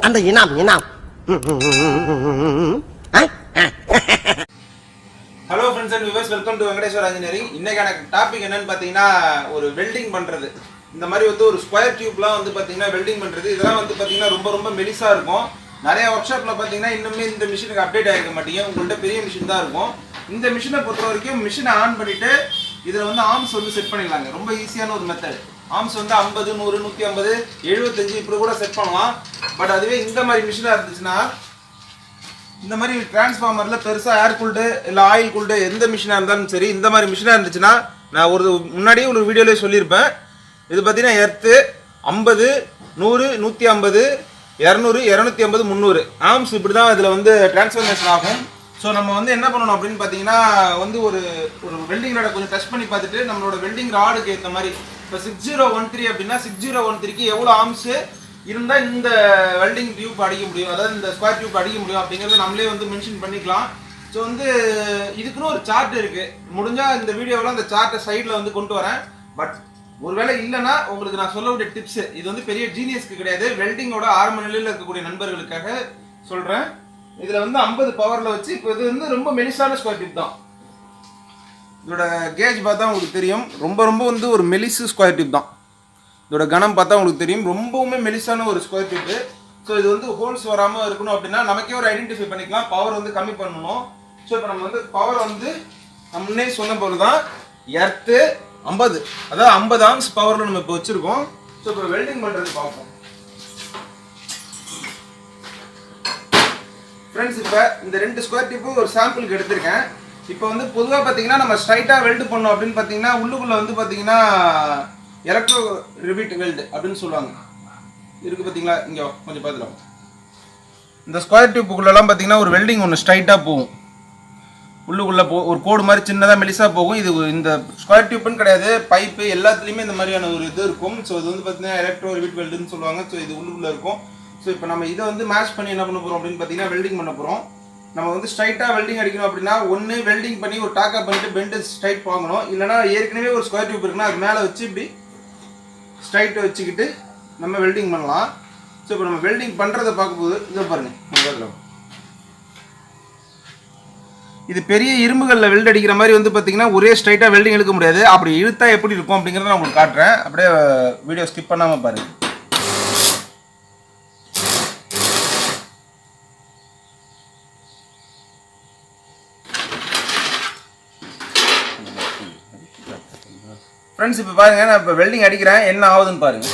அந்த இனாம் hello friends and viewers, welcome to Venkateswara engineering. இன்னைக்கான டாபிக் என்னன்னு பார்த்தீங்கன்னா ஒரு வெல்டிங் பண்ணுறது. இந்த மாதிரி வந்து ஒரு ஸ்கொயர் டியூப்லாம் வந்து பார்த்தீங்கன்னா வெல்டிங் பண்ணுறது. இதெல்லாம் வந்து பார்த்தீங்கன்னா ரொம்ப ரொம்ப மெலிசாக இருக்கும். நிறைய ஒர்க் ஷாப்பில் பார்த்தீங்கன்னா இன்னுமே இந்த மிஷினுக்கு அப்டேட் ஆகிருக்க மாட்டீங்க. உங்கள்கிட்ட பெரிய மிஷின் தான் இருக்கும். இந்த மிஷினை பொறுத்த வரைக்கும் மிஷினை ஆன் பண்ணிவிட்டு இதில் வந்து ஆர்ம்ஸ் வந்து செட் பண்ணிடலாங்க. ரொம்ப ஈஸியான ஒரு மெத்தட். ஆர்ம்ஸ் வந்து 50, 100, 150, 75 இப்படி கூட செட் பண்ணலாம். பட் அதுவே இந்த மாதிரி மிஷினாக இருந்துச்சுன்னா, இந்த மாதிரி டிரான்ஸ்ஃபார்மரில் பெருசாக ஏர் கூல்டு இல்லை ஆயில் கூல்டு எந்த மிஷினாக இருந்தாலும் சரி, இந்த மாதிரி மிஷினாக இருந்துச்சுன்னா, நான் முன்னாடியே ஒரு வீடியோலேயே சொல்லியிருப்பேன். இது பார்த்தீங்கன்னா எர்த்து 50, 100, 150, 200, 250, 300 ஆர்ம்ஸ் இப்படி தான் இதில் வந்து டிரான்ஸ்ஃபர்மேஷன் ஆகும். ஸோ நம்ம வந்து என்ன பண்ணணும் அப்படின்னு பார்த்தீங்கன்னா, வந்து ஒரு வெல்டிங் ராடை கொஞ்சம் டச் பண்ணி பார்த்துட்டு நம்மளோட வெல்டிங் ராடுக்கு ஏற்ற மாதிரி, இப்போ 6013 அப்படின்னா 6013க்கு எவ்வளோ ஆர்ம்ஸு இருந்தால் இந்த வெல்டிங் டியூப் அடிக்க முடியும், அதாவது இந்த ஸ்கொயர் டியூப் அடிக்க முடியும் அப்படிங்கிறத நம்மளே வந்து மென்ஷன் பண்ணிக்கலாம். ஸோ வந்து இதுக்குன்னு ஒரு சார்ட் இருக்குது. முடிஞ்சால் இந்த வீடியோவில் அந்த சார்ட்டை சைடில் வந்து கொண்டு வரேன். பட் ஒருவேளை இல்லைன்னா உங்களுக்கு நான் சொல்லக்கூடிய டிப்ஸு, இது வந்து பெரிய ஜீனியஸ்க்கு கிடையாது, வெல்டிங்கோட ஆரம்ப நிலையில் இருக்கக்கூடிய நண்பர்களுக்காக சொல்கிறேன். இதில் வந்து 50 பவரில் வச்சு, இப்போ இது வந்து ரொம்ப மெலிசான ஸ்கொயர் டியூப் தான். இதோட கேஜ் பார்த்தா உங்களுக்கு தெரியும், ரொம்ப ரொம்ப வந்து ஒரு மெலிசு ஸ்கொயர் டியூப் தான். இதோட கனம் பார்த்தா உங்களுக்கு தெரியும், ரொம்பவுமே மெலிசான ஒரு ஸ்கொயர் டியூப்பு. ஸோ இது வந்து ஹோல்ஸ் வராமல் இருக்கணும் அப்படின்னா நமக்கே ஒரு ஐடென்டிஃபை பண்ணிக்கலாம், பவர் வந்து கம்மி பண்ணணும். ஸோ இப்போ நம்ம வந்து பவர் வந்து முன்னே சொன்ன போல் தான் எர்த்து 50, அதாவது 50 ஆர்ம்ஸ் பவரில் நம்ம இப்போ வச்சுருக்கோம். ஸோ இப்போ வெல்டிங் பண்ணுறது பார்ப்போம் ஃப்ரெண்ட்ஸ். இப்போ இந்த 2 ஸ்கொயர் டியூப்பு ஒரு சாம்பிளுக்கு எடுத்திருக்கேன். இப்போ வந்து பொதுவாக பார்த்தீங்கன்னா நம்ம ஸ்ட்ரைட்டாக வெல்டு பண்ணோம் அப்படின்னு பார்த்தீங்கன்னா, உள்ளுக்குள்ளே வந்து பார்த்தீங்கன்னா எலக்ட்ரோ ரிவிட் வெல்டு அப்படின்னு சொல்லுவாங்க. இருக்குது பார்த்தீங்களா, இங்கே கொஞ்சம் பார்த்துக்கலாம். இந்த ஸ்கொயர் டியூப்புக்குள்ளெல்லாம் பார்த்தீங்கன்னா ஒரு வெல்டிங் ஒன்று ஸ்ட்ரைட்டாக போகும், உள்ளுக்குள்ளே ஒரு கோடு மாதிரி சின்னதாக மெலிசாக போகும். இது இந்த ஸ்கொயர் டியூப்புன்னு கிடையாது, பைப்பு எல்லாத்துலேயுமே இந்த மாதிரியான ஒரு இது இருக்கும். ஸோ இது வந்து பார்த்தீங்கன்னா எலக்ட்ரோ ரிவிட் வெல்டுன்னு சொல்லுவாங்க. ஸோ இது உள்ளுக்குள்ளே இருக்கும். ஸோ இப்போ நம்ம இதை வந்து மேட்ச் பண்ணி என்ன பண்ண போகிறோம் அப்படின்னு பார்த்தீங்கன்னா வெல்டிங் பண்ண போகிறோம். நம்ம வந்து ஸ்ட்ரைட்டாக வெல்டிங் அடிக்கணும் அப்படின்னா, ஒன்று வெல்டிங் பண்ணி ஒரு டாக்கா பண்ணிட்டு பெண்டு ஸ்ட்ரைட் வாங்கணும். இல்லைனா ஏற்கனவே ஒரு ஸ்கொயர் டியூப் இருக்குன்னா அது மேலே வச்சு இப்படி ஸ்ட்ரைட்டை வச்சுக்கிட்டு நம்ம வெல்டிங் பண்ணலாம். ஸோ இப்போ நம்ம வெல்டிங் பண்ணுறதை பார்க்கும்போது இதை பாருங்கள், இது பெரிய இரும்புகளில் வெல்ட் அடிக்கிற மாதிரி வந்து பார்த்தீங்கன்னா ஒரே ஸ்ட்ரைட்டாக வெல்டிங் எடுக்க முடியாது. அப்படி இழுத்தா எப்படி இருக்கும் அப்படிங்கிறத நான் உங்களுக்கு காட்டுறேன். அப்படியே வீடியோ ஸ்கிப் பண்ணாமல் பாருங்கள். ஃப்ரெண்ட்ஸ் இப்போ பாருங்கள், நான் இப்போ வெல்டிங் அடிக்கிறேன், என்ன ஆகுதுன்னு பாருங்கள்.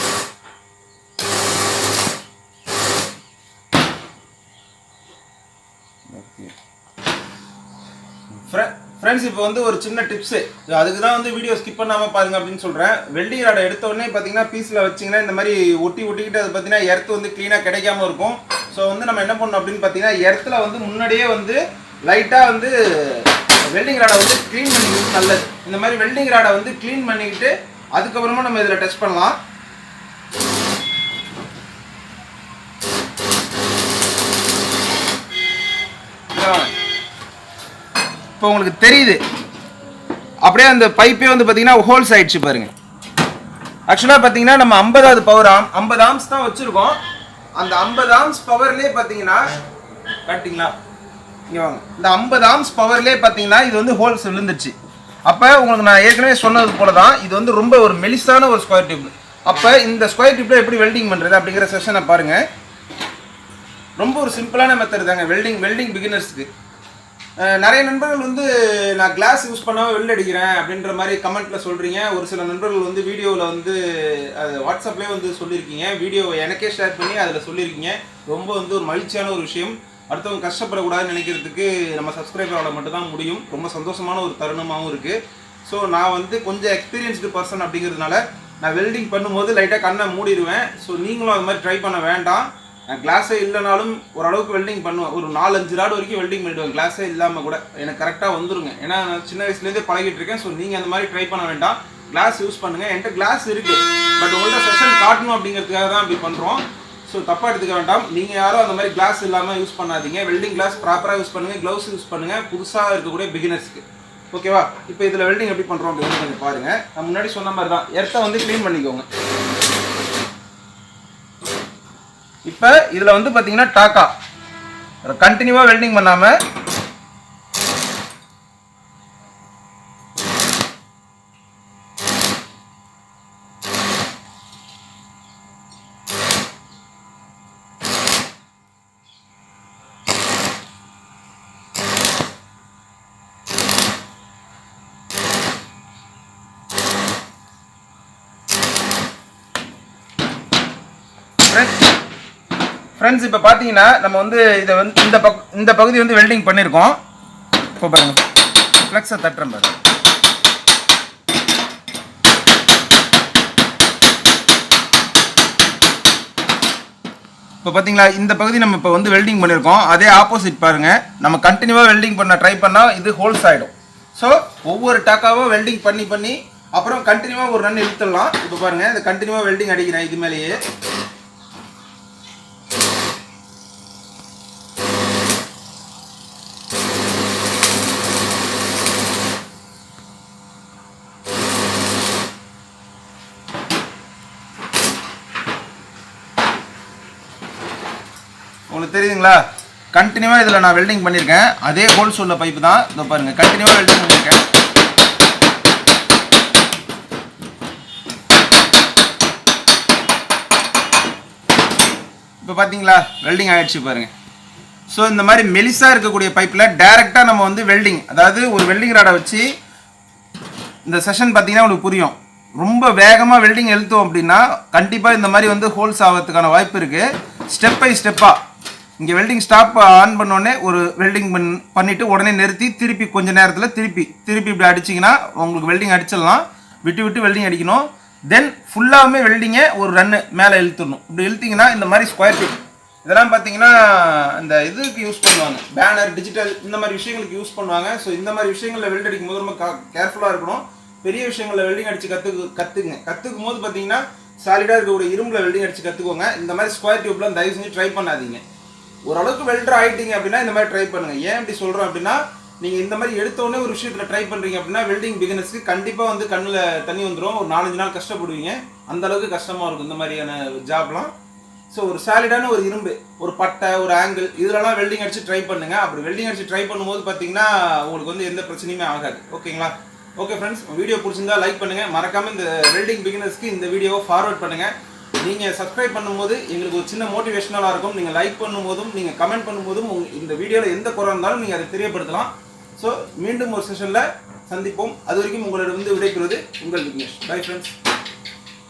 ஃப்ரெண்ட்ஸ் இப்போ வந்து ஒரு சின்ன டிப்ஸு, அதுக்கு தான் வந்து வீடியோ ஸ்கிப் பண்ணாமல் பாருங்கள் அப்படின்னு சொல்கிறேன். வெல்டிங் ராடை எடுத்த உடனே பார்த்தீங்கன்னா பீஸில் வச்சிங்கன்னா இந்த மாதிரி ஒட்டிக்கிட்டு அது பார்த்தீங்கன்னா எர்த்து வந்து க்ளீனாக கிடைக்காம இருக்கும். ஸோ வந்து நம்ம என்ன பண்ணணும் அப்படின்னு பார்த்தீங்கன்னா, எர்த்தில் வந்து முன்னாடியே வந்து லைட்டாக வந்து வெல்டிங் ராடை வந்து க்ளீன் பண்ணிக்கிறது நல்லது. இந்த மாதிரி வெல்டிங் ராடை வந்து க்ளீன் பண்ணிக்கிட்டு அதுக்கப்புறமா நம்ம இதில் டச் பண்ணலாம். இப்போ உங்களுக்கு தெரியுது, அப்படியே அந்த பைப்பே வந்து பார்த்தீங்கன்னா ஹோல்ஸ் ஆயிடுச்சு பாருங்க. ஆக்சுவலாக பார்த்தீங்கன்னா நம்ம 50வது பவர் 50 ஆர்ம்ஸ் தான் வச்சுருக்கோம். அந்த 50 ஆர்ம்ஸ் பவர்லேயே பார்த்தீங்கன்னா கட்டிங்களா இங்கே வாங்க, இந்த 50 ஆர்ம்ஸ் பவர்லேயே பார்த்தீங்கன்னா இது வந்து ஹோல்ஸ் விழுந்துச்சு. அப்போ உங்களுக்கு நான் ஏற்கனவே சொன்னது போல தான், இது வந்து ரொம்ப ஒரு மெலிசான ஒரு ஸ்கொயர் டியூப். அப்போ இந்த ஸ்கொயர் டியூப்பில் எப்படி வெல்டிங் பண்ணுறது அப்படிங்கிற செஷனை பாருங்கள். ரொம்ப ஒரு சிம்பிளான மெத்தட் தாங்க வெல்டிங் பிகினர்ஸ்க்கு. நிறைய நண்பர்கள் வந்து நான் கிளாஸ் யூஸ் பண்ணாமல் வெல்ட் அடிக்கிறேன் அப்படின்ற மாதிரி கமெண்ட்டில் சொல்கிறீங்க. ஒரு சில நண்பர்கள் வந்து வீடியோவில் வந்து அது வாட்ஸ்அப்லேயே வந்து சொல்லியிருக்கீங்க, வீடியோவை எனக்கே ஷேர் பண்ணி அதில் சொல்லியிருக்கீங்க. ரொம்ப வந்து ஒரு மகிழ்ச்சியான ஒரு விஷயம். அடுத்தவங்க கஷ்டப்படக்கூடாதுன்னு நினைக்கிறதுக்கு நம்ம சப்ஸ்கிரைபரால் மட்டும்தான் முடியும். ரொம்ப சந்தோஷமான ஒரு தருணமாகவும் இருக்குது. ஸோ நான் வந்து கொஞ்சம் எக்ஸ்பீரியன்ஸ்டு பர்சன் அப்படிங்கிறதுனால நான் வெல்டிங் பண்ணும்போது லைட்டாக கண்ணை மூடிடுவேன். ஸோ நீங்களும் அது மாதிரி ட்ரை பண்ண வேண்டாம். நான் கிளாஸே இல்லைனாலும் ஓரளவுக்கு வெல்டிங் பண்ணுவேன். ஒரு 4-5 ராடு வரைக்கும் வெல்டிங் பண்ணிடுவேன், கிளாஸே இல்லாமல் கூட. எனக்கு கரெக்டாக வந்துருங்க, ஏன்னா நான் சின்ன வயசுலேருந்தே பழகிட்டு இருக்கேன். ஸோ நீங்கள் அந்த மாதிரி ட்ரை பண்ண வேண்டாம், கிளாஸ் யூஸ் பண்ணுங்கள். என்கிட்ட கிளாஸ் இருக்குது, பட் உங்கள்கிட்ட செஷன் காட்டணும் அப்படிங்கிறதுக்காக தான் அப்படி பண்ணுறோம். ஸோ தப்பாக எடுத்துக்க வேண்டாம். நீங்கள் யாரும் அந்த மாதிரி கிளாஸ் இல்லாமல் யூஸ் பண்ணாதீங்க. வெல்டிங் கிளாஸ் ப்ராப்பராக யூஸ் பண்ணுங்கள், க்ளவுஸ் யூஸ் பண்ணுங்கள் புதுசாக இருக்கக்கூடிய பிகினர்ஸ்க்கு. ஓகேவா? இப்போ இதில் வெல்டிங் எப்படி பண்ணுறோம் அப்படின்னு கொஞ்சம் பாருங்கள். நான் முன்னாடி சொன்ன மாதிரி தான் எர்த்தை வந்து க்ளீன் பண்ணிக்கோங்க. இப்போ இதில் வந்து பார்த்தீங்கன்னா டாக்கா கண்டினியூவாக வெல்டிங் பண்ணாமல் ஃப்ரெண்ட்ஸ் இப்போ பார்த்தீங்கன்னா நம்ம வந்து இதை வந்து இந்த பகுதி வந்து வெல்டிங் பண்ணியிருக்கோம். இப்போ பாருங்க ஃப்ளெக்ஸை தட்டுறேன் பாருங்க. இப்போ பார்த்தீங்களா இந்த பகுதி நம்ம இப்போ வந்து வெல்டிங் பண்ணியிருக்கோம். அதே ஆப்போசிட் பாருங்கள், நம்ம கண்டினியூவாக வெல்டிங் பண்ண ட்ரை பண்ணால் இது ஹோல்ஸ் ஆகிடும். ஸோ ஒவ்வொரு டாக்காவும் வெல்டிங் பண்ணி அப்புறம் கண்டினியூவாக ஒரு ரன் இழுத்துடலாம். இப்போ பாருங்கள் இது கண்டினியூவாக வெல்டிங் அடிக்கிறேன் இது மேலேயே. உங்களுக்கு தெரியுதுங்களா? கண்டினியூவாக இதில் நான் வெல்டிங் பண்ணியிருக்கேன். அதே ஹோல்ஸ் உள்ள பைப்பு தான். இதோ பாருங்கள் கண்டினியூவாக வெல்டிங் பண்ணியிருக்கேன். இப்போ பார்த்தீங்களா வெல்டிங் ஆகிடுச்சு பாருங்கள். ஸோ இந்த மாதிரி மெலிசாக இருக்கக்கூடிய பைப்பில் டைரெக்டாக நம்ம வந்து வெல்டிங், அதாவது ஒரு வெல்டிங் ராடை வச்சு இந்த செஷன் பார்த்தீங்கன்னா உங்களுக்கு புரியும். ரொம்ப வேகமாக வெல்டிங் எழுத்தோம் அப்படின்னா கண்டிப்பாக இந்த மாதிரி வந்து ஹோல்ஸ் ஆகிறதுக்கான வாய்ப்பு இருக்குது. ஸ்டெப் பை ஸ்டெப்பாக இங்கே வெல்டிங் ஸ்டாப் ஆன் பண்ணோடனே ஒரு வெல்டிங் பண்ணிவிட்டு உடனே நிறுத்தி திருப்பி கொஞ்சம் நேரத்தில் திருப்பி இப்படி அடிச்சிங்கன்னா உங்களுக்கு வெல்டிங் அடிச்சிடலாம். விட்டு வெல்டிங் அடிக்கணும். தென் ஃபுல்லாகவுமே வெல்டிங்கை ஒரு ரன்னு மேலே இழுத்துடணும். இப்படி இழுத்திங்கன்னா இந்த மாதிரி ஸ்கொயர் டியூப் இதெல்லாம் பார்த்தீங்கன்னா இந்த இதுக்கு யூஸ் பண்ணுவாங்க, பேனர் டிஜிட்டல் இந்த மாதிரி விஷயங்களுக்கு யூஸ் பண்ணுவாங்க. ஸோ இந்த மாதிரி விஷயங்களில் வெல்ட் அடிக்கும் போது ரொம்ப கேர்ஃபுல்லாக இருக்கணும். பெரிய விஷயங்களில் வெல்டிங் அடித்து கற்றுக்கும் போது பார்த்தீங்கன்னா சாலிடாக இருக்கக்கூடிய இரும்பில் வெல்டிங் அடித்து கற்றுக்கோங்க. இந்த மாதிரி ஸ்கொயர் டியூப்லாம் தயவு செஞ்சு ட்ரை பண்ணாதீங்க. ஓரளவுக்கு வெல்டர் ஆகிட்டீங்க அப்படின்னா இந்த மாதிரி ட்ரை பண்ணுங்கள். ஏன் இப்படி சொல்கிறோம் அப்படின்னா, நீங்கள் இந்த மாதிரி எடுத்தோடனே ஒரு விஷயத்தில் ட்ரை பண்ணுறீங்க அப்படின்னா வெல்டிங் பிகினர்ஸ்க்கு கண்டிப்பாக வந்து கண்ணில் தண்ணி வந்துடும். ஒரு 4-5 நாள் கஷ்டப்படுவீங்க. அந்தளவுக்கு கஷ்டமாக இருக்கும் இந்த மாதிரியான ஜாப்லாம். ஸோ ஒரு சாலிடான ஒரு இரும்பு, ஒரு பட்டை, ஒரு ஆங்கிள் இதிலலாம் வெல்டிங் அடித்து ட்ரை பண்ணுங்கள். அப்படி வெல்டிங் அடித்து ட்ரை பண்ணும்போது பார்த்தீங்கன்னா உங்களுக்கு வந்து எந்த பிரச்சனையுமே ஆகாது. ஓகேங்களா? ஓகே ஃப்ரெண்ட்ஸ், வீடியோ பிடிச்சிருந்தா லைக் பண்ணுங்கள். மறக்காமல் இந்த வெல்டிங் பிகினர்ஸ்க்கு இந்த வீடியோவை ஃபார்வர்ட் பண்ணுங்கள். நீங்கள் சப்ஸ்கிரைப் பண்ணும்போது எங்களுக்கு ஒரு சின்ன மோட்டிவேஷனலாக இருக்கும். நீங்கள் லைக் பண்ணும்போதும் நீங்கள் கமெண்ட் பண்ணும்போதும் இந்த வீடியோவில் எந்த குறை இருந்தாலும் நீங்கள் அதை தெரியப்படுத்தலாம். ஸோ மீண்டும் ஒரு செஷனில் சந்திப்போம். அது வரைக்கும் உங்களிடம் வந்து விடைபெறுவது உங்கள் விக்னேஷ். Bye friends.